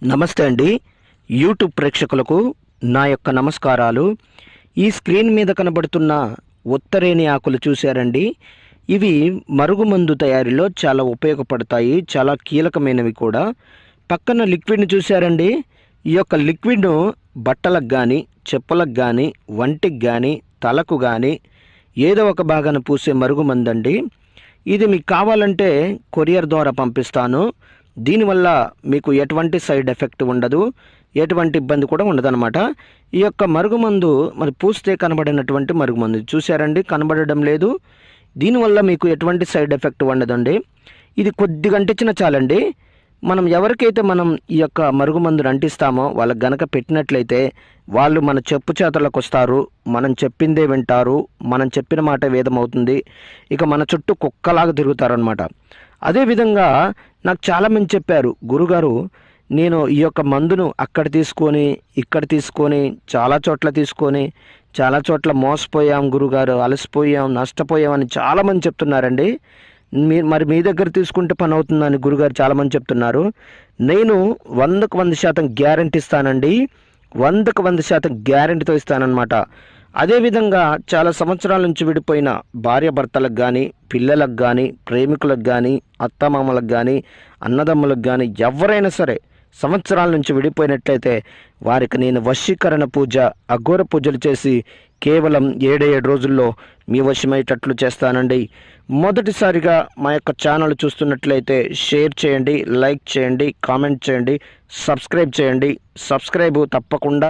నమస్తే అండి. యూట్యూబ్ ప్రేక్షకులకు నా యొక్క నమస్కారాలు. ఈ స్క్రీన్ మీద కనబడుతున్న ఉత్తరేణి ఆకులు చూశారండి. ఇవి మరుగుమందు తయారీలో చాలా ఉపయోగపడతాయి, చాలా కీలకమైనవి కూడా. పక్కన లిక్విడ్ని చూశారండి. ఈ యొక్క లిక్విడ్ను బట్టలకు కానీ, చెప్పులకు కానీ, వంటికి కానీ, తలకు కానీ ఏదో ఒక భాగాన పూసే మరుగుమందండి. ఇది మీకు కావాలంటే కొరియర్ ద్వారా పంపిస్తాను. దీనివల్ల మీకు ఎటువంటి సైడ్ ఎఫెక్ట్ ఉండదు, ఎటువంటి ఇబ్బంది కూడా ఉండదన్నమాట. ఈ యొక్క మరుగుమందు మరి పూస్తే కనబడినటువంటి మరుగుమందు చూశారండి, కనబడడం లేదు. దీనివల్ల మీకు ఎటువంటి సైడ్ ఎఫెక్ట్ ఉండదండి. ఇది కొద్దిగా అంటించిన చాలండి. మనం ఎవరికైతే మనం ఈ యొక్క మరుగుమందును అంటిస్తామో వాళ్ళకి గనక పెట్టినట్లయితే వాళ్ళు మన చెప్పు చేతలకు వస్తారు, మనం చెప్పిందే వింటారు, మనం చెప్పిన మాట వేదమవుతుంది. ఇక మన చుట్టూ కుక్కలాగా తిరుగుతారనమాట. అదేవిధంగా నాకు చాలామంది చెప్పారు, గురుగారు నేను ఈ యొక్క మందును అక్కడ తీసుకొని ఇక్కడ తీసుకొని చాలా చోట్ల మోసపోయాం గురుగారు, అలసిపోయాం, నష్టపోయాం అని చాలామంది చెప్తున్నారండి. మీ దగ్గర తీసుకుంటే పని అవుతుందని గురుగారు చాలామంది చెప్తున్నారు. నేను 100కు 100% గ్యారంటీ ఇస్తానండి. 100కు 100% గ్యారంటీతో ఇస్తానన్నమాట. అదేవిధంగా చాలా సంవత్సరాల నుంచి విడిపోయిన భార్యాభర్తలకు కానీ, పిల్లలకు కానీ, ప్రేమికులకు కానీ, అత్తమామలకు కానీ, అన్నదమ్ములకు కానీ ఎవరైనా సరే సంవత్సరాల నుంచి విడిపోయినట్లయితే వారికి నేను వశీకరణ పూజ, అఘోర పూజలు చేసి కేవలం 7 రోజుల్లో మీ వశమయ్యేటట్లు చేస్తానండి. మొదటిసారిగా మా యొక్క ఛానల్ చూస్తున్నట్లయితే షేర్ చేయండి, లైక్ చేయండి, కామెంట్ చేయండి, సబ్స్క్రైబ్ చేయండి. సబ్స్క్రైబ్ తప్పకుండా